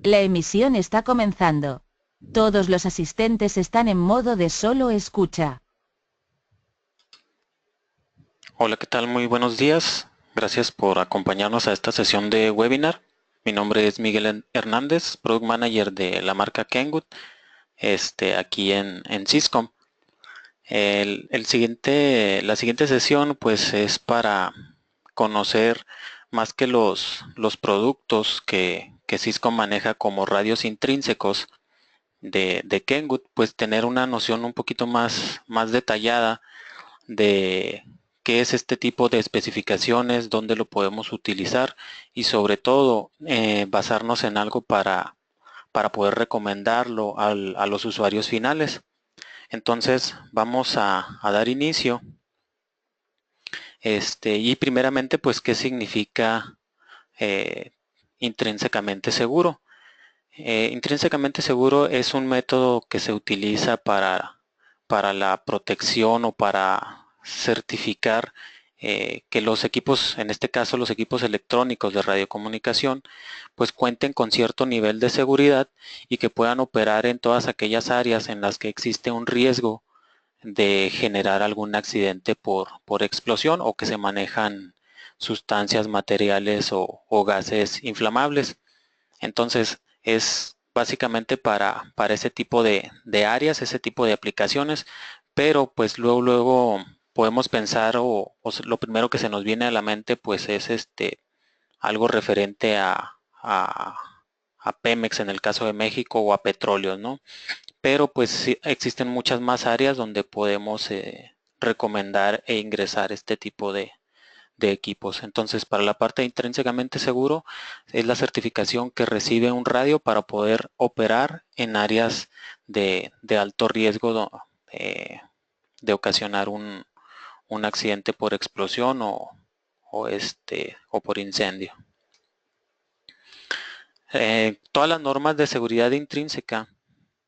La emisión está comenzando. Todos los asistentes están en modo de solo escucha. Hola, ¿qué tal? Muy buenos días. Gracias por acompañarnos a esta sesión de webinar. Mi nombre es Miguel Hernández, Product Manager de la marca Kenwood, aquí en Syscom. La siguiente sesión pues es para conocer más que los productos que Syscom maneja como radios intrínsecos de Kenwood, pues tener una noción un poquito más detallada de qué es este tipo de especificaciones, dónde lo podemos utilizar y sobre todo basarnos en algo para poder recomendarlo a los usuarios finales. Entonces vamos a dar inicio. Y primeramente, pues, ¿qué significa eh, intrínsecamente seguro? Intrínsecamente seguro es un método que se utiliza para la protección o para certificar que los equipos, en este caso los equipos electrónicos de radiocomunicación, pues cuenten con cierto nivel de seguridad y que puedan operar en todas aquellas áreas en las que existe un riesgo de generar algún accidente por explosión o que se manejan sustancias, materiales o gases inflamables. Entonces es básicamente para ese tipo de áreas, ese tipo de aplicaciones, pero pues luego podemos pensar o lo primero que se nos viene a la mente pues es algo referente a Pemex en el caso de México o a petróleos, ¿no? Pero pues sí, existen muchas más áreas donde podemos recomendar e ingresar este tipo de equipos. Entonces, para la parte intrínsecamente seguro, es la certificación que recibe un radio para poder operar en áreas de alto riesgo eh, de ocasionar un accidente por explosión o por incendio. Todas las normas de seguridad intrínseca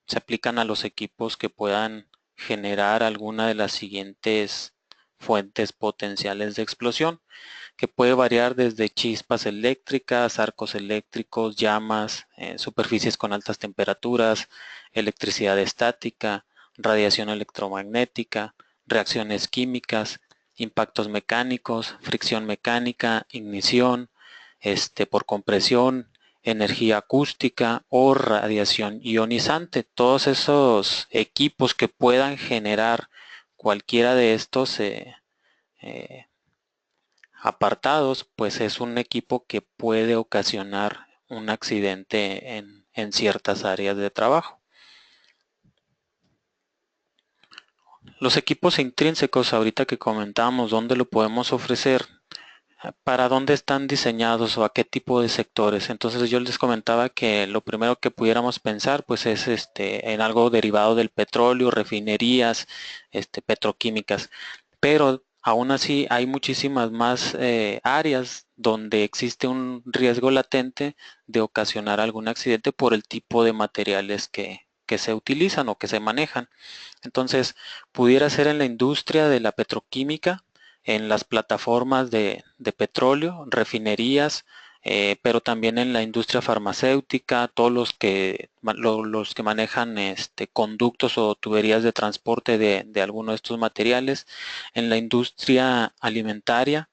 se aplican a los equipos que puedan generar alguna de las siguientes fuentes potenciales de explosión, que puede variar desde chispas eléctricas, arcos eléctricos, llamas, superficies con altas temperaturas, electricidad estática, radiación electromagnética, reacciones químicas, impactos mecánicos, fricción mecánica, ignición, por compresión, energía acústica o radiación ionizante. Todos esos equipos que puedan generar cualquiera de estos eh, apartados, pues es un equipo que puede ocasionar un accidente en ciertas áreas de trabajo. Los equipos intrínsecos, ahorita que comentamos, ¿dónde lo podemos ofrecer? ¿Para dónde están diseñados o a qué tipo de sectores? Entonces yo les comentaba que lo primero que pudiéramos pensar pues es en algo derivado del petróleo, refinerías, petroquímicas, pero aún así hay muchísimas más áreas donde existe un riesgo latente de ocasionar algún accidente por el tipo de materiales que se utilizan o que se manejan. Entonces, pudiera ser en la industria de la petroquímica, en las plataformas de petróleo, refinerías, pero también en la industria farmacéutica, todos los que manejan conductos o tuberías de transporte de alguno de estos materiales, en la industria alimentaria,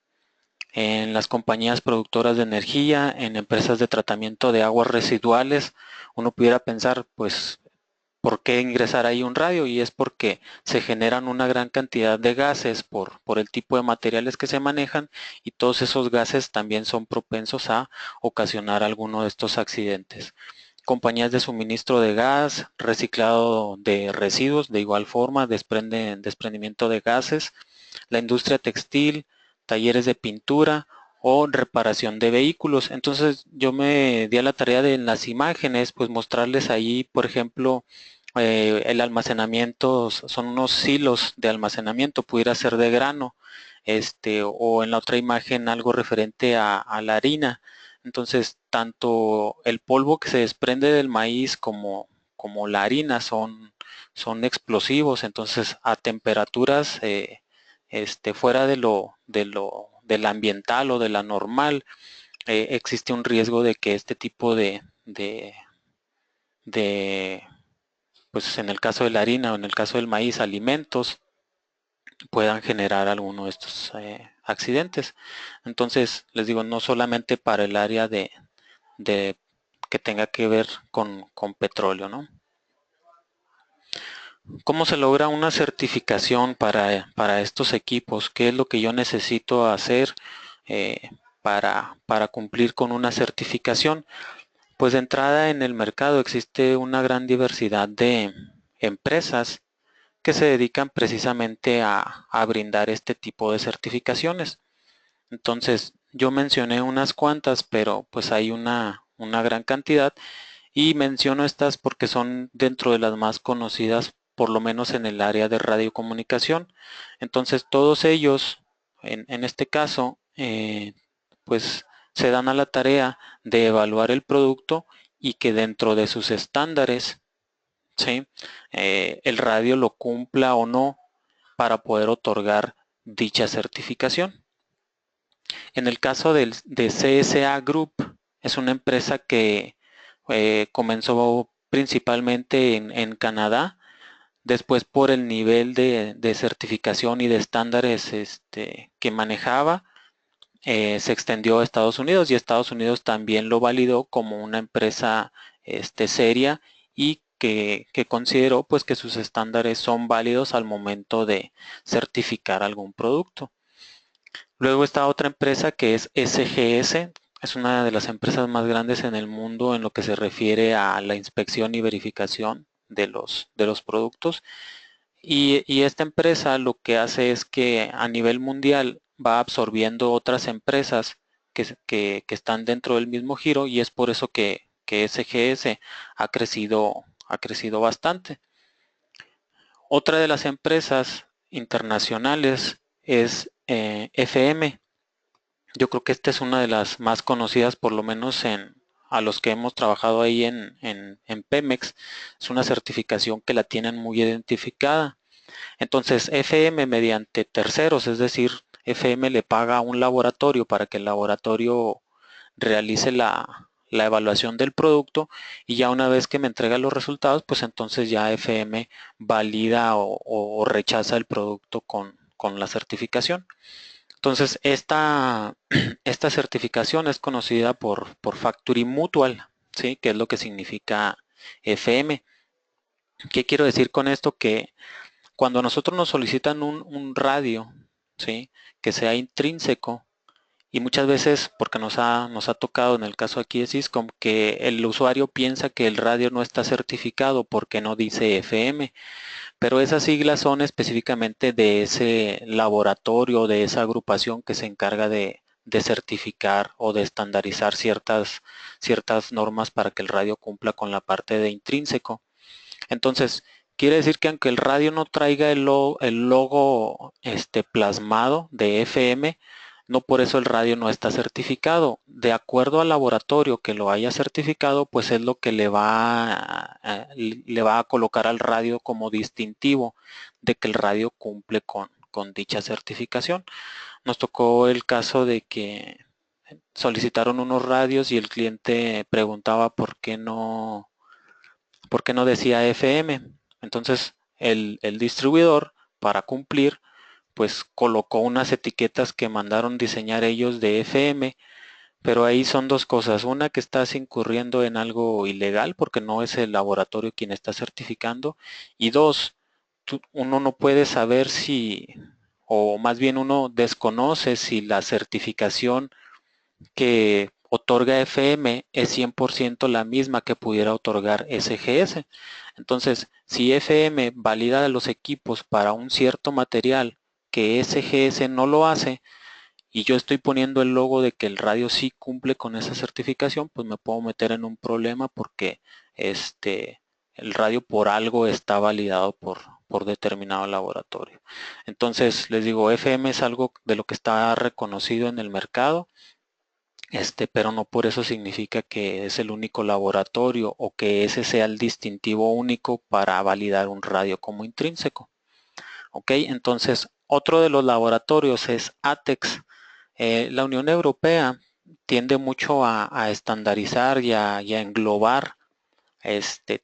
en las compañías productoras de energía, en empresas de tratamiento de aguas residuales. Uno pudiera pensar, pues, ¿por qué ingresar ahí un radio? Y es porque se generan una gran cantidad de gases por el tipo de materiales que se manejan y todos esos gases también son propensos a ocasionar alguno de estos accidentes. Compañías de suministro de gas, reciclado de residuos, de igual forma, desprendimiento de gases, la industria textil, talleres de pintura o reparación de vehículos. Entonces yo me di a la tarea de en las imágenes, pues mostrarles ahí, por ejemplo, el almacenamiento, son unos silos de almacenamiento, pudiera ser de grano, o en la otra imagen algo referente a la harina. Entonces, tanto el polvo que se desprende del maíz como la harina son explosivos, entonces a temperaturas fuera del ambiental o de la normal, existe un riesgo de que este tipo de pues en el caso de la harina o en el caso del maíz, alimentos, puedan generar alguno de estos accidentes. Entonces, les digo, no solamente para el área de que tenga que ver con petróleo, ¿no? ¿Cómo se logra una certificación para estos equipos? ¿Qué es lo que yo necesito hacer eh, para cumplir con una certificación? Pues de entrada en el mercado existe una gran diversidad de empresas que se dedican precisamente a brindar este tipo de certificaciones. Entonces, yo mencioné unas cuantas, pero pues hay una gran cantidad y menciono estas porque son dentro de las más conocidas, por lo menos en el área de radiocomunicación. Entonces, todos ellos, en este caso, pues se dan a la tarea de evaluar el producto y que dentro de sus estándares, ¿sí? El radio lo cumpla o no para poder otorgar dicha certificación. En el caso de CSA Group, es una empresa que comenzó principalmente en Canadá, después por el nivel de certificación y de estándares que manejaba, se extendió a Estados Unidos y Estados Unidos también lo validó como una empresa seria y que consideró pues que sus estándares son válidos al momento de certificar algún producto. Luego está otra empresa que es SGS, es una de las empresas más grandes en el mundo en lo que se refiere a la inspección y verificación de los productos. Y esta empresa lo que hace es que a nivel mundial va absorbiendo otras empresas que están dentro del mismo giro y es por eso que SGS ha crecido bastante. Otra de las empresas internacionales es FM. Yo creo que esta es una de las más conocidas, por lo menos a los que hemos trabajado ahí en Pemex. Es una certificación que la tienen muy identificada. Entonces, FM mediante terceros, es decir, FM le paga a un laboratorio para que el laboratorio realice la evaluación del producto y ya una vez que me entrega los resultados, pues entonces ya FM valida o rechaza el producto con la certificación. Entonces, esta certificación es conocida por Factory Mutual, ¿sí? Que es lo que significa FM. ¿Qué quiero decir con esto? Que cuando a nosotros nos solicitan un radio, ¿sí? Que sea intrínseco, y muchas veces, porque nos ha tocado en el caso aquí de Syscom, que el usuario piensa que el radio no está certificado porque no dice FM, pero esas siglas son específicamente de ese laboratorio, de esa agrupación que se encarga de certificar o de estandarizar ciertas normas para que el radio cumpla con la parte de intrínseco. Entonces, quiere decir que aunque el radio no traiga el logo plasmado de FM, no por eso el radio no está certificado. De acuerdo al laboratorio que lo haya certificado, pues es lo que le va a colocar al radio como distintivo de que el radio cumple con dicha certificación. Nos tocó el caso de que solicitaron unos radios y el cliente preguntaba por qué no decía FM. Entonces el distribuidor, para cumplir, pues colocó unas etiquetas que mandaron diseñar ellos de FM, pero ahí son dos cosas. Una, que estás incurriendo en algo ilegal porque no es el laboratorio quien está certificando. Y dos, uno no puede saber si, o más bien uno desconoce si la certificación que otorga FM es 100% la misma que pudiera otorgar SGS. Entonces, si FM valida los equipos para un cierto material que SGS no lo hace, y yo estoy poniendo el logo de que el radio sí cumple con esa certificación, pues me puedo meter en un problema porque el radio por algo está validado por determinado laboratorio. Entonces, les digo, FM es algo de lo que está reconocido en el mercado, pero no por eso significa que es el único laboratorio o que ese sea el distintivo único para validar un radio como intrínseco. Ok, entonces otro de los laboratorios es ATEX. La Unión Europea tiende mucho a estandarizar y a englobar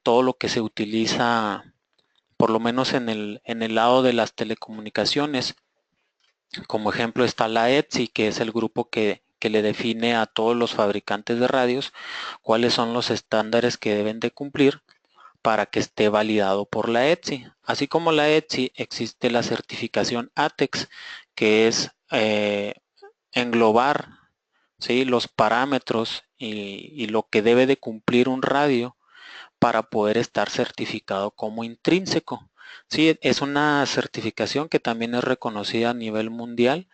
todo lo que se utiliza, por lo menos en el lado de las telecomunicaciones. Como ejemplo está la ETSI, que es el grupo que le define a todos los fabricantes de radios cuáles son los estándares que deben de cumplir para que esté validado por la ETSI. Así como la ETSI, existe la certificación ATEX, que es englobar, ¿sí?, los parámetros y lo que debe de cumplir un radio para poder estar certificado como intrínseco. Sí, es una certificación que también es reconocida a nivel mundial,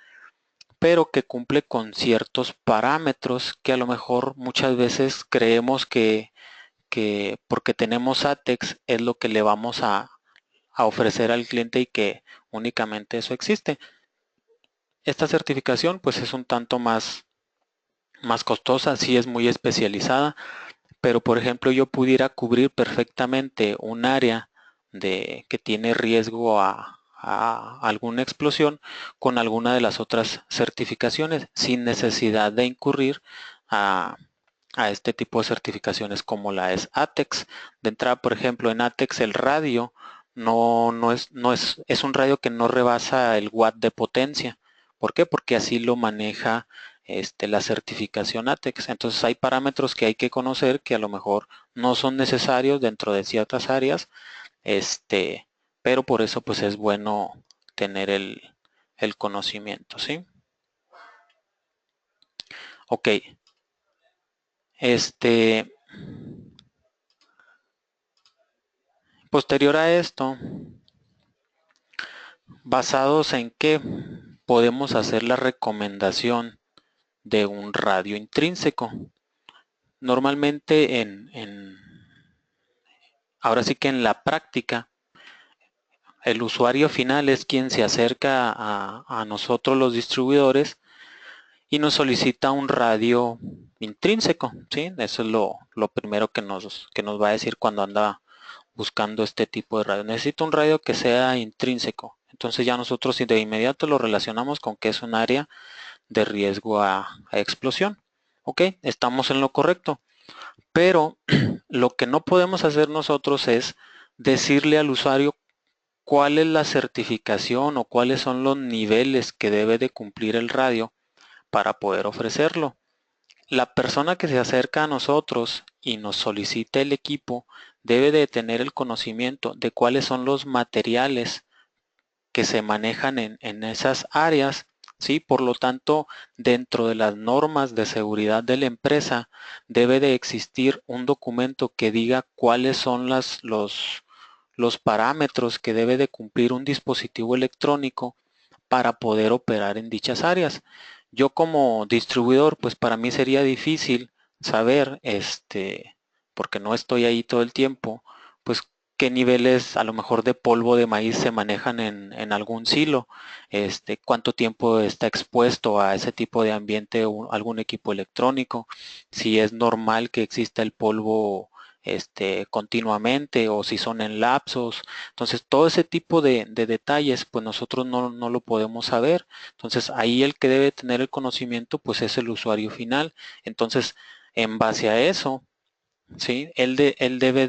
pero que cumple con ciertos parámetros que a lo mejor muchas veces creemos que porque tenemos ATEX es lo que le vamos a ofrecer al cliente y que únicamente eso existe. Esta certificación pues es un tanto más costosa, sí es muy especializada, pero por ejemplo yo pudiera cubrir perfectamente un área que tiene riesgo a alguna explosión con alguna de las otras certificaciones sin necesidad de incurrir a este tipo de certificaciones como la es ATEX. De entrada, por ejemplo, en ATEX el radio es un radio que no rebasa el watt de potencia. ¿Por qué? Porque así lo maneja la certificación ATEX. Entonces hay parámetros que hay que conocer que a lo mejor no son necesarios dentro de ciertas áreas, pero por eso pues es bueno tener el conocimiento, ¿sí? Ok. Posterior a esto, basados en qué podemos hacer la recomendación de un radio intrínseco. Normalmente ahora sí que en la práctica, el usuario final es quien se acerca a nosotros los distribuidores y nos solicita un radio intrínseco, ¿sí? Eso es lo primero que nos va a decir cuando anda buscando este tipo de radio. Necesito un radio que sea intrínseco. Entonces ya nosotros de inmediato lo relacionamos con que es un área de riesgo a explosión. Ok, estamos en lo correcto. Pero lo que no podemos hacer nosotros es decirle al usuario cuál es la certificación o cuáles son los niveles que debe de cumplir el radio para poder ofrecerlo. La persona que se acerca a nosotros y nos solicita el equipo debe de tener el conocimiento de cuáles son los materiales que se manejan en esas áreas, ¿sí? Por lo tanto, dentro de las normas de seguridad de la empresa debe de existir un documento que diga cuáles son los parámetros que debe de cumplir un dispositivo electrónico para poder operar en dichas áreas. Yo como distribuidor, pues para mí sería difícil saber, porque no estoy ahí todo el tiempo, pues qué niveles a lo mejor de polvo de maíz se manejan en algún silo, cuánto tiempo está expuesto a ese tipo de ambiente algún equipo electrónico, si es normal que exista el polvo continuamente o si son en lapsos. Entonces todo ese tipo de detalles pues nosotros no lo podemos saber. Entonces ahí el que debe tener el conocimiento pues es el usuario final. Entonces en base a eso, ¿sí?, él debe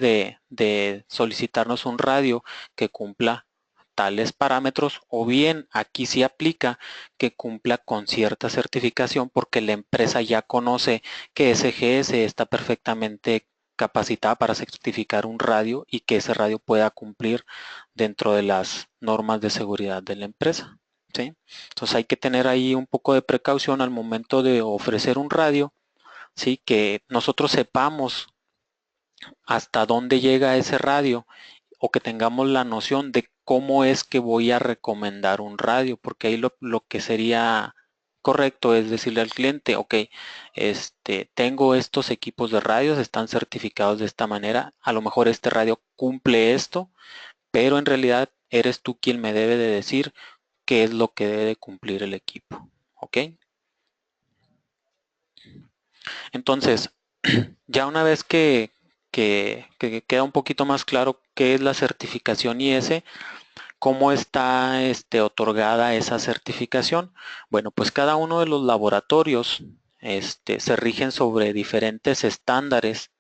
de solicitarnos un radio que cumpla tales parámetros, o bien aquí sí aplica que cumpla con cierta certificación porque la empresa ya conoce que SGS está perfectamente capacitada para certificar un radio y que ese radio pueda cumplir dentro de las normas de seguridad de la empresa, ¿sí? Entonces hay que tener ahí un poco de precaución al momento de ofrecer un radio, ¿sí?, que nosotros sepamos hasta dónde llega ese radio o que tengamos la noción de cómo es que voy a recomendar un radio, porque ahí lo que sería correcto es decirle al cliente, ok, tengo estos equipos de radios, están certificados de esta manera, a lo mejor este radio cumple esto, pero en realidad eres tú quien me debe de decir qué es lo que debe cumplir el equipo, ok. Entonces, ya una vez que queda un poquito más claro qué es la certificación IS, cómo está otorgada esa certificación. Bueno, pues cada uno de los laboratorios se rigen sobre diferentes estándares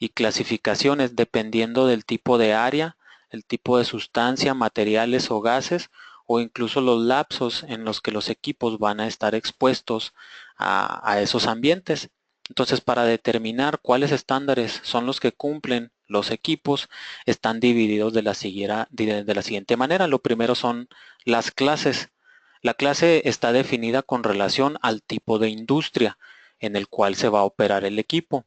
y clasificaciones dependiendo del tipo de área, el tipo de sustancia, materiales o gases, o incluso los lapsos en los que los equipos van a estar expuestos a esos ambientes. Entonces, para determinar cuáles estándares son los que cumplen los equipos, están divididos de la siguiente manera. Lo primero son las clases. La clase está definida con relación al tipo de industria en el cual se va a operar el equipo.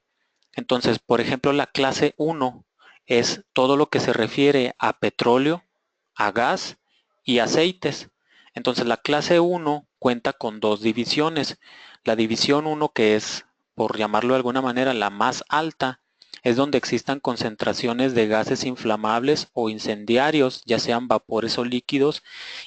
Entonces, por ejemplo, la clase 1 es todo lo que se refiere a petróleo, a gas y aceites. Entonces, la clase 1 cuenta con dos divisiones. La división 1, que es, por llamarlo de alguna manera, la más alta, es donde existan concentraciones de gases inflamables o incendiarios, ya sean vapores o líquidos,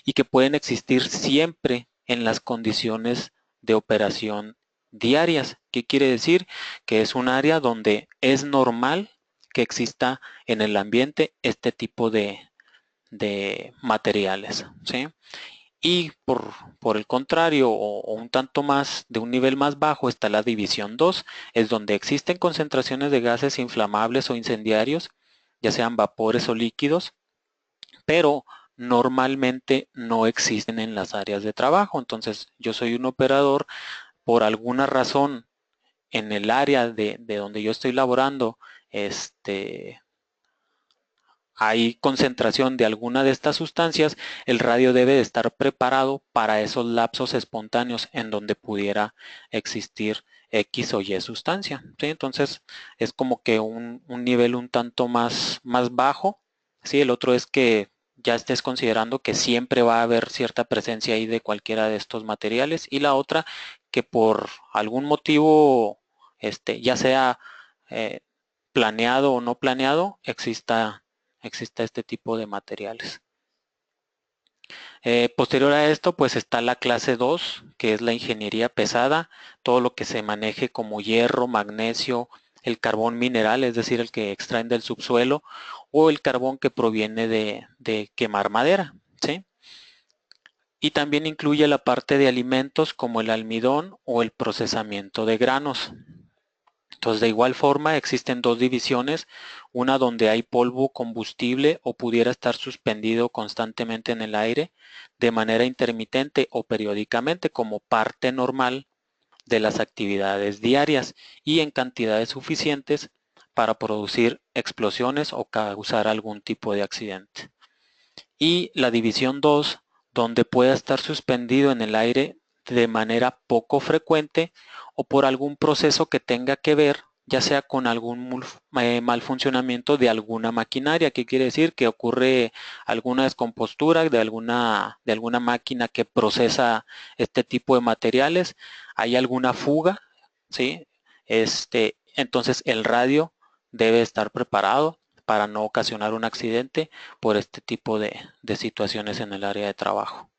y que pueden existir siempre en las condiciones de operación diarias. ¿Qué quiere decir? Que es un área donde es normal que exista en el ambiente este tipo de materiales, ¿sí? Y por el contrario, o un tanto más, de un nivel más bajo, está la división 2, es donde existen concentraciones de gases inflamables o incendiarios, ya sean vapores o líquidos, pero normalmente no existen en las áreas de trabajo. Entonces, yo soy un operador, por alguna razón, en el área de donde yo estoy laborando, hay concentración de alguna de estas sustancias, el radio debe de estar preparado para esos lapsos espontáneos en donde pudiera existir X o Y sustancia, ¿sí? Entonces es como que un nivel un tanto más bajo, ¿sí? El otro es que ya estés considerando que siempre va a haber cierta presencia ahí de cualquiera de estos materiales, y la otra que por algún motivo, ya sea eh, planeado o no planeado, exista este tipo de materiales. Posterior a esto, pues está la clase 2, que es la ingeniería pesada, todo lo que se maneje como hierro, magnesio, el carbón mineral, es decir, el que extraen del subsuelo, o el carbón que proviene de quemar madera, ¿sí? Y también incluye la parte de alimentos como el almidón o el procesamiento de granos. Entonces, de igual forma, existen dos divisiones, una donde hay polvo combustible o pudiera estar suspendido constantemente en el aire de manera intermitente o periódicamente como parte normal de las actividades diarias y en cantidades suficientes para producir explosiones o causar algún tipo de accidente. Y la división 2, donde pueda estar suspendido en el aire de manera poco frecuente o por algún proceso que tenga que ver, ya sea con algún mal funcionamiento de alguna maquinaria. ¿Qué quiere decir? Que ocurre alguna descompostura de alguna máquina que procesa este tipo de materiales, hay alguna fuga, ¿sí? Entonces el radio debe estar preparado para no ocasionar un accidente por este tipo de situaciones en el área de trabajo.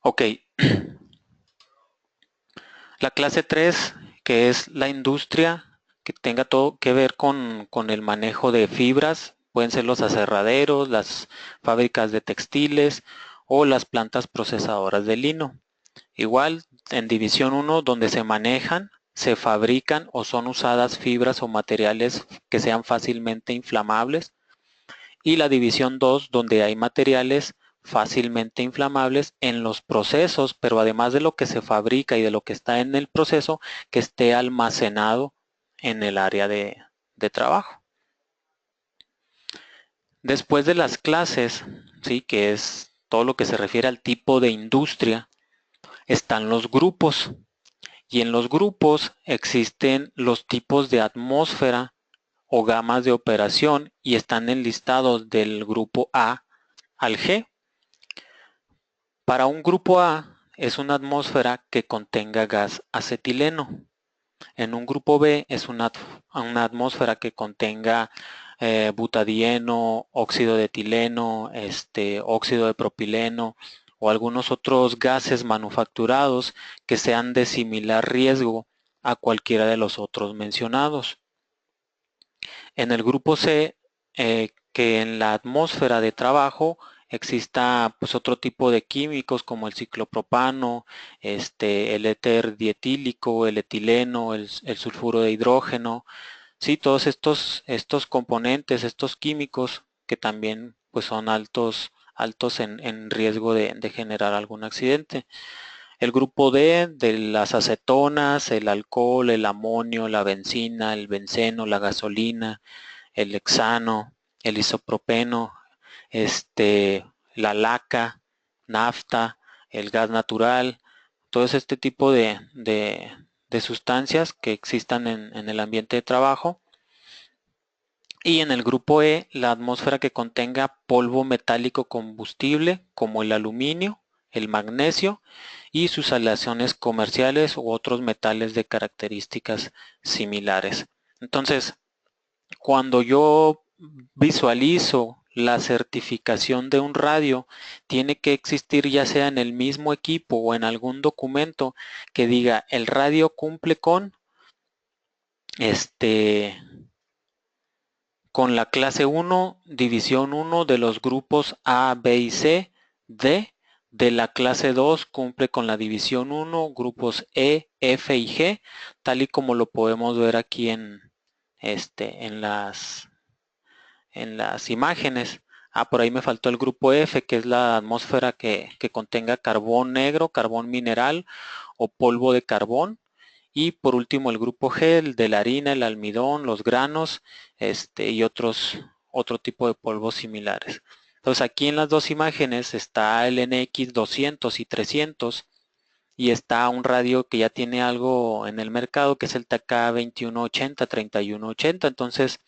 Ok, la clase 3, que es la industria, que tenga todo que ver con el manejo de fibras, pueden ser los aserraderos, las fábricas de textiles o las plantas procesadoras de lino. Igual en división 1, donde se manejan, se fabrican o son usadas fibras o materiales que sean fácilmente inflamables, y la división 2, donde hay materiales fácilmente inflamables en los procesos, pero además de lo que se fabrica y de lo que está en el proceso, que esté almacenado en el área de trabajo. Después de las clases, ¿sí?, que es todo lo que se refiere al tipo de industria, están los grupos. Y en los grupos existen los tipos de atmósfera o gamas de operación y están enlistados del grupo A al G. Para un grupo A es una atmósfera que contenga gas acetileno. En un grupo B es una atmósfera que contenga butadieno, óxido de etileno, óxido de propileno o algunos otros gases manufacturados que sean de similar riesgo a cualquiera de los otros mencionados. En el grupo C, que en la atmósfera de trabajo exista pues otro tipo de químicos como el ciclopropano, el éter dietílico, el etileno, el sulfuro de hidrógeno, sí, todos estos componentes, estos químicos que también pues son altos en riesgo de generar algún accidente. El grupo D de las acetonas, el alcohol, el amonio, la benzina, el benceno, la gasolina, el hexano, el isopropeno, la laca, nafta, el gas natural, todo este tipo de sustancias que existan en el ambiente de trabajo. Y en el grupo E, la atmósfera que contenga polvo metálico combustible como el aluminio, el magnesio y sus aleaciones comerciales u otros metales de características similares. Entonces, cuando yo visualizo la certificación de un radio, tiene que existir ya sea en el mismo equipo o en algún documento que diga el radio cumple con la clase 1, división 1 de los grupos A, B y C, D, de la clase 2 cumple con la división 1, grupos E, F y G, tal y como lo podemos ver aquí en las imágenes. Por ahí me faltó el grupo F, que es la atmósfera que contenga carbón negro, carbón mineral o polvo de carbón. Y por último el grupo G, el de la harina, el almidón, los granos, y otro tipo de polvos similares. Entonces aquí en las dos imágenes está el NX 200 y 300 y está un radio que ya tiene algo en el mercado que es el TK 2180, 3180. Entonces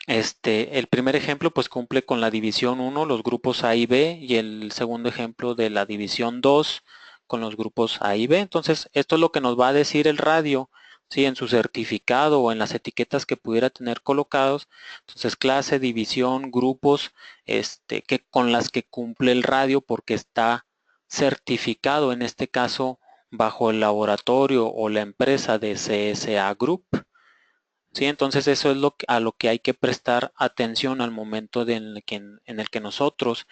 el primer ejemplo pues cumple con la división 1, los grupos A y B, y el segundo ejemplo de la división 2 con los grupos A y B. Entonces esto es lo que nos va a decir el radio, ¿sí? En su certificado o en las etiquetas que pudiera tener colocados. Entonces clase, división, grupos con las que cumple el radio porque está certificado, en este caso bajo el laboratorio o la empresa de CSA Group. ¿Sí? Entonces eso es a lo que hay que prestar atención al momento en el que nosotros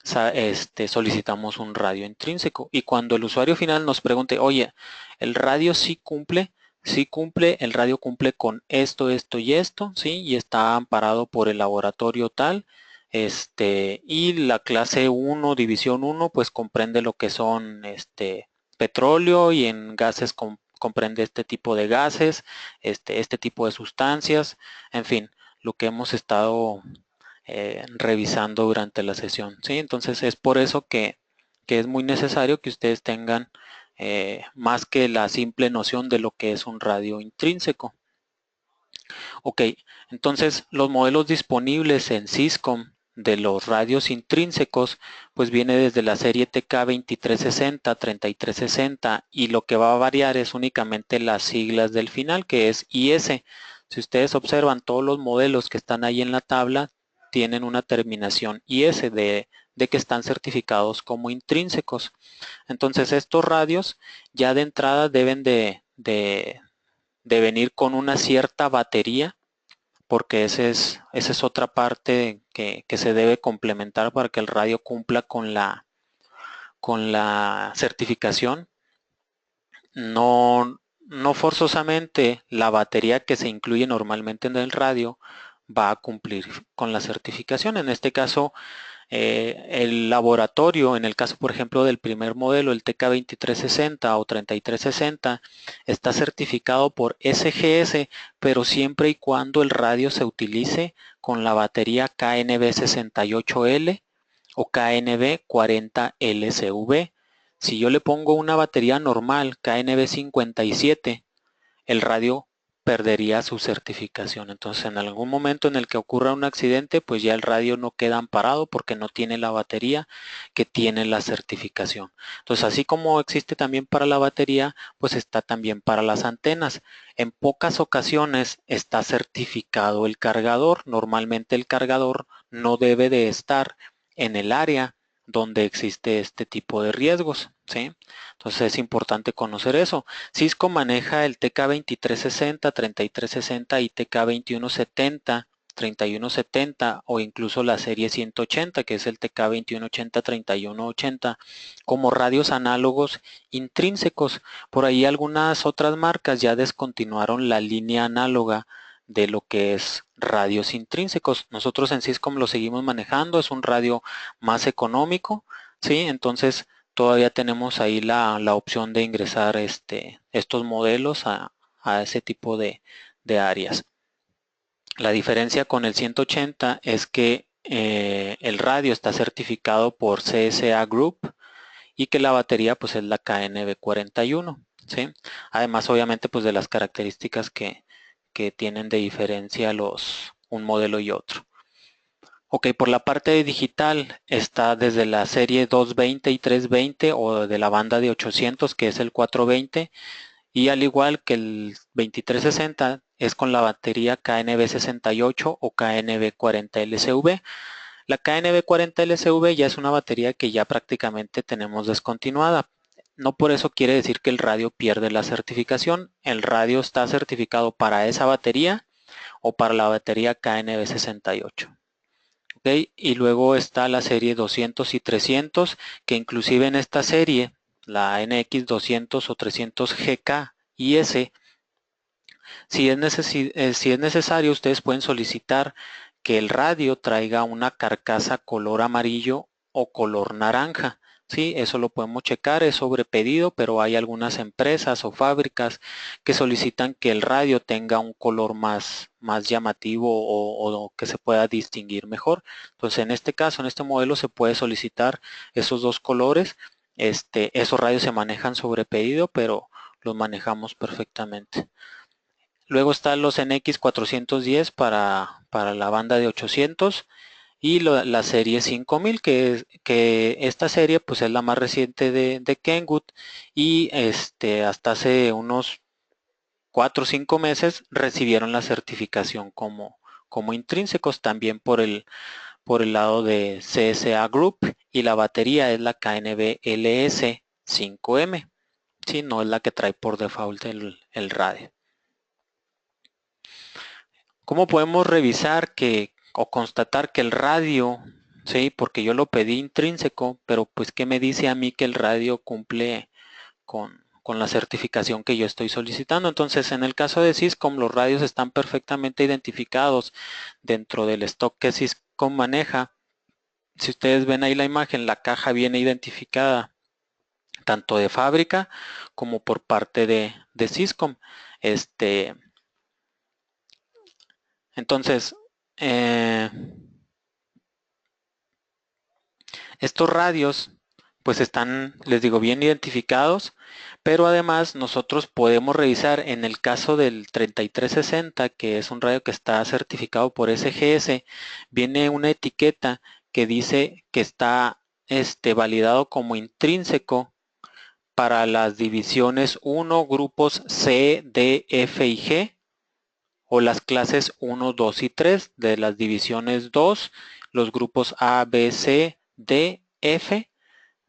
solicitamos un radio intrínseco. Y cuando el usuario final nos pregunte, oye, ¿el radio sí cumple, el radio cumple con esto, esto y esto, ¿sí? Y está amparado por el laboratorio tal, y la clase 1, división 1, pues comprende lo que son petróleo, y en gases comprende este tipo de gases, este tipo de sustancias, en fin, lo que hemos estado revisando durante la sesión, ¿sí? Entonces es por eso que es muy necesario que ustedes tengan más que la simple noción de lo que es un radio intrínseco. Ok, entonces los modelos disponibles en Syscom de los radios intrínsecos pues viene desde la serie TK 2360, 3360, y lo que va a variar es únicamente las siglas del final, que es IS. Si ustedes observan, todos los modelos que están ahí en la tabla tienen una terminación IS de que están certificados como intrínsecos. Entonces estos radios ya de entrada deben de venir con una cierta batería, porque esa es otra parte que se debe complementar para que el radio cumpla con la certificación. No forzosamente la batería que se incluye normalmente en el radio va a cumplir con la certificación. En este caso, el laboratorio, en el caso por ejemplo del primer modelo, el TK2360 o 3360, está certificado por SGS, pero siempre y cuando el radio se utilice con la batería KNB68L o KNB40LCV. Si yo le pongo una batería normal KNB57, el radio perdería su certificación. Entonces en algún momento en el que ocurra un accidente, pues ya el radio no queda amparado porque no tiene la batería que tiene la certificación. Entonces así como existe también para la batería, pues está también para las antenas. En pocas ocasiones está certificado el cargador. Normalmente el cargador no debe de estar en el área donde existe este tipo de riesgos, ¿sí? Entonces es importante conocer eso. Cisco maneja el TK2360, 3360 y TK2170 3170 o incluso la serie 180, que es el TK2180, 3180, como radios análogos intrínsecos. Por ahí algunas otras marcas ya descontinuaron la línea análoga de lo que es radios intrínsecos. Nosotros en Syscom lo seguimos manejando, es un radio más económico, ¿sí? Entonces todavía tenemos ahí la opción de ingresar estos modelos a ese tipo de áreas. La diferencia con el 180 es que el radio está certificado por CSA Group y que la batería pues es la KNB41, ¿sí? Además obviamente pues de las características que tienen de diferencia un modelo y otro. Ok, por la parte de digital está desde la serie 220 y 320 o de la banda de 800 que es el 420 y al igual que el 2360 es con la batería KNB68 o KNB40LCV. La KNB40LCV ya es una batería que ya prácticamente tenemos descontinuada. No por eso quiere decir que el radio pierde la certificación. El radio está certificado para esa batería o para la batería KNB68. ¿Okay? Y luego está la serie 200 y 300, que inclusive en esta serie, la NX200 o 300 GK y S, si es necesario, ustedes pueden solicitar que el radio traiga una carcasa color amarillo o color naranja. Sí, eso lo podemos checar, es sobre pedido, pero hay algunas empresas o fábricas que solicitan que el radio tenga un color más llamativo o que se pueda distinguir mejor. Entonces, en este caso, en este modelo se puede solicitar esos dos colores. Esos radios se manejan sobre pedido, pero los manejamos perfectamente. Luego están los NX410 para la banda de 800 y la serie 5000 que esta serie pues es la más reciente de Kenwood y hasta hace unos 4 o 5 meses recibieron la certificación como intrínsecos también por el lado de CSA Group y la batería es la KNB LS5M, ¿sí? No es la que trae por default el radio. ¿Cómo podemos revisar o constatar que el radio, sí, porque yo lo pedí intrínseco, pero pues qué me dice a mí que el radio cumple con la certificación que yo estoy solicitando? Entonces, en el caso de Syscom, los radios están perfectamente identificados dentro del stock que Syscom maneja. Si ustedes ven ahí la imagen, la caja viene identificada tanto de fábrica como por parte de Syscom. Entonces, estos radios pues están, les digo, bien identificados, pero además nosotros podemos revisar en el caso del 3360, que es un radio que está certificado por SGS, viene una etiqueta que dice que está validado como intrínseco para las divisiones 1, grupos C, D, F y G, o las clases 1, 2 y 3 de las divisiones 2, los grupos A, B, C, D, F,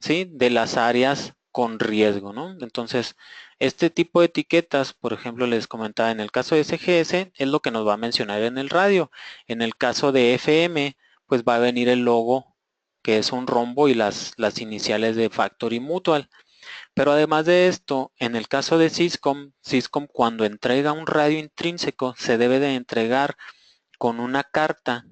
¿sí? De las áreas con riesgo, ¿no? Entonces, este tipo de etiquetas, por ejemplo, les comentaba, en el caso de SGS, es lo que nos va a mencionar en el radio. En el caso de FM, pues va a venir el logo, que es un rombo y las iniciales de Factory Mutual. Pero además de esto, en el caso de Syscom cuando entrega un radio intrínseco se debe de entregar con una carta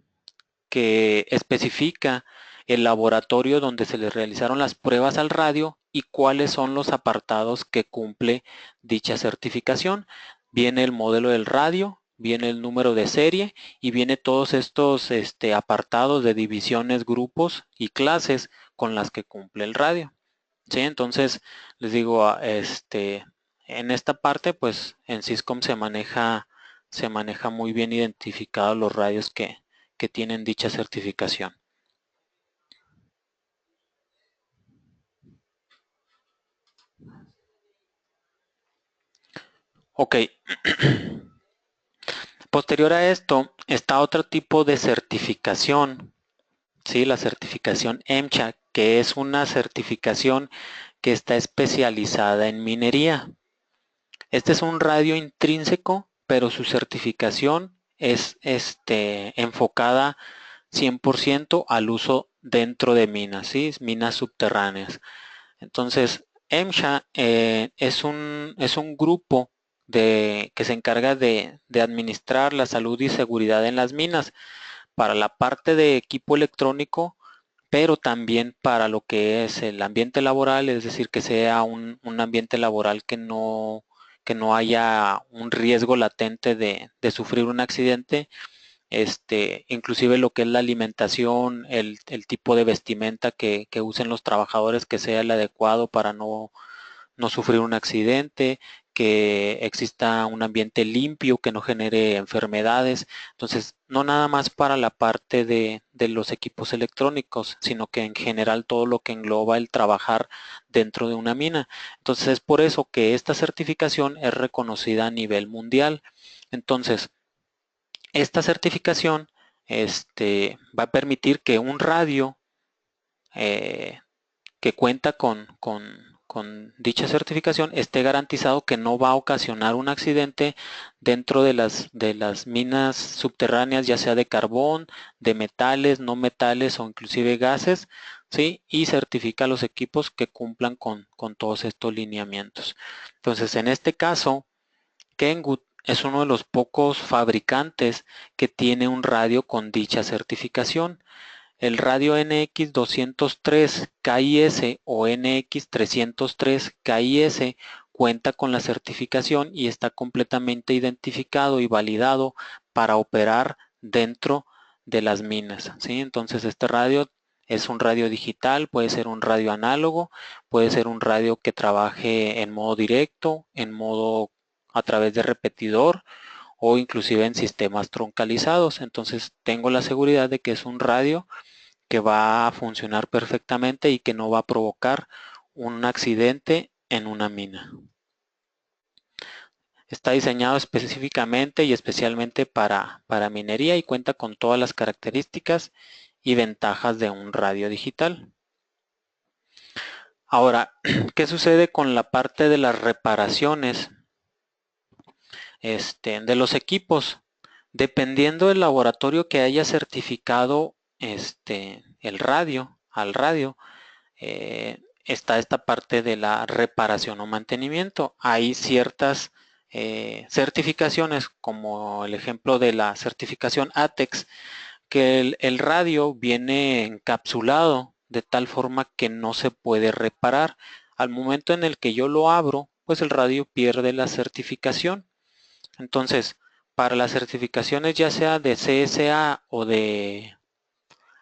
que especifica el laboratorio donde se le realizaron las pruebas al radio y cuáles son los apartados que cumple dicha certificación. Viene el modelo del radio, viene el número de serie y viene todos estos apartados de divisiones, grupos y clases con las que cumple el radio. ¿Sí? Entonces, les digo, en esta parte, pues en Syscom se maneja muy bien identificados los radios que tienen dicha certificación. Ok. Posterior a esto está otro tipo de certificación, ¿sí? La certificación MCHA, que es una certificación que está especializada en minería. Este es un radio intrínseco, pero su certificación es enfocada 100% al uso dentro de minas, ¿sí? Minas subterráneas. Entonces, EMSHA es un grupo que se encarga de administrar la salud y seguridad en las minas para la parte de equipo electrónico, pero también para lo que es el ambiente laboral, es decir, que sea un ambiente laboral que no haya un riesgo latente de sufrir un accidente, inclusive lo que es la alimentación, el tipo de vestimenta que usen los trabajadores, que sea el adecuado para no sufrir un accidente, que exista un ambiente limpio, que no genere enfermedades. Entonces, no nada más para la parte de los equipos electrónicos, sino que en general todo lo que engloba el trabajar dentro de una mina. Entonces, es por eso que esta certificación es reconocida a nivel mundial. Entonces, esta certificación va a permitir que un radio eh, que cuenta con dicha certificación esté garantizado que no va a ocasionar un accidente dentro de las minas subterráneas, ya sea de carbón, de metales, no metales o inclusive gases, ¿sí? Y certifica los equipos que cumplan con todos estos lineamientos. Entonces, en este caso, Kenwood es uno de los pocos fabricantes que tiene un radio con dicha certificación. El radio NX203 KIS o NX303 KIS cuenta con la certificación y está completamente identificado y validado para operar dentro de las minas, ¿sí? Entonces este radio es un radio digital, puede ser un radio análogo, puede ser un radio que trabaje en modo directo, en modo a través de repetidor o inclusive en sistemas troncalizados. Entonces tengo la seguridad de que es un radio que va a funcionar perfectamente y que no va a provocar un accidente en una mina. Está diseñado específicamente y especialmente para minería y cuenta con todas las características y ventajas de un radio digital. Ahora, ¿qué sucede con la parte de las reparaciones de los equipos? Dependiendo del laboratorio que haya certificado el radio, al radio, está esta parte de la reparación o mantenimiento. Hay ciertas certificaciones, como el ejemplo de la certificación ATEX, que el radio viene encapsulado de tal forma que no se puede reparar. Al momento en el que yo lo abro, pues el radio pierde la certificación. Entonces, para las certificaciones ya sea de CSA o de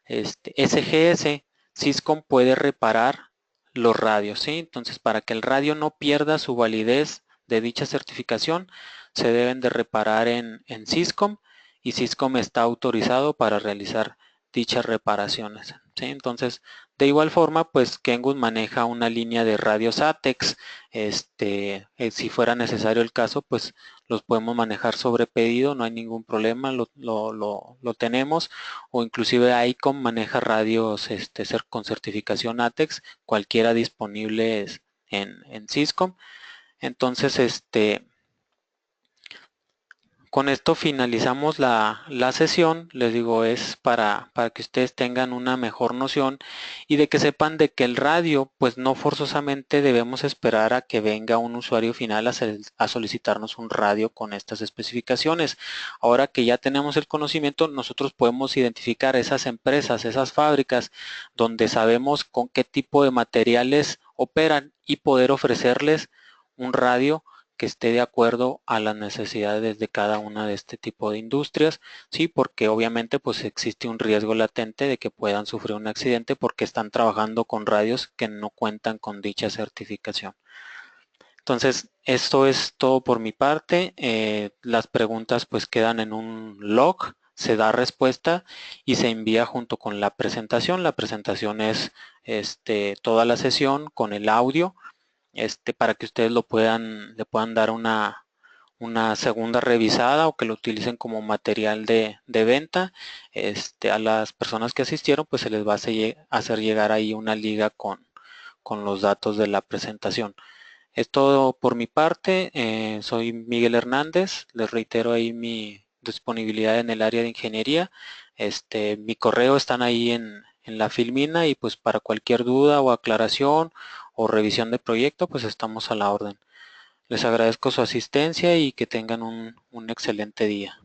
SGS, Syscom puede reparar los radios, ¿sí? Entonces, para que el radio no pierda su validez de dicha certificación, se deben de reparar en Syscom y Syscom está autorizado para realizar dichas reparaciones, ¿sí? Entonces, de igual forma, pues Kenwood maneja una línea de radios ATEX. Si fuera necesario el caso, pues los podemos manejar sobre pedido, no hay ningún problema, lo tenemos. O inclusive ICOM maneja radios con certificación ATEX, cualquiera disponible en Syscom. Entonces, con esto finalizamos la sesión. Les digo, es para que ustedes tengan una mejor noción y de que sepan de que el radio, pues no forzosamente debemos esperar a que venga un usuario final a solicitarnos un radio con estas especificaciones. Ahora que ya tenemos el conocimiento, nosotros podemos identificar esas empresas, esas fábricas, donde sabemos con qué tipo de materiales operan y poder ofrecerles un radio que esté de acuerdo a las necesidades de cada una de este tipo de industrias, sí, porque obviamente pues existe un riesgo latente de que puedan sufrir un accidente porque están trabajando con radios que no cuentan con dicha certificación. Entonces, esto es todo por mi parte. Las preguntas pues quedan en un log, se da respuesta y se envía junto con la presentación. La presentación es toda la sesión con el audio para que ustedes le puedan dar una segunda revisada o que lo utilicen como material de venta. A las personas que asistieron, pues se les va a hacer llegar ahí una liga con los datos de la presentación. Es todo por mi parte. Soy Miguel Hernández. Les reitero ahí mi disponibilidad en el área de ingeniería. Mi correo están ahí en la filmina y pues para cualquier duda o aclaración o revisión de proyecto pues estamos a la orden. Les agradezco su asistencia y que tengan un excelente día.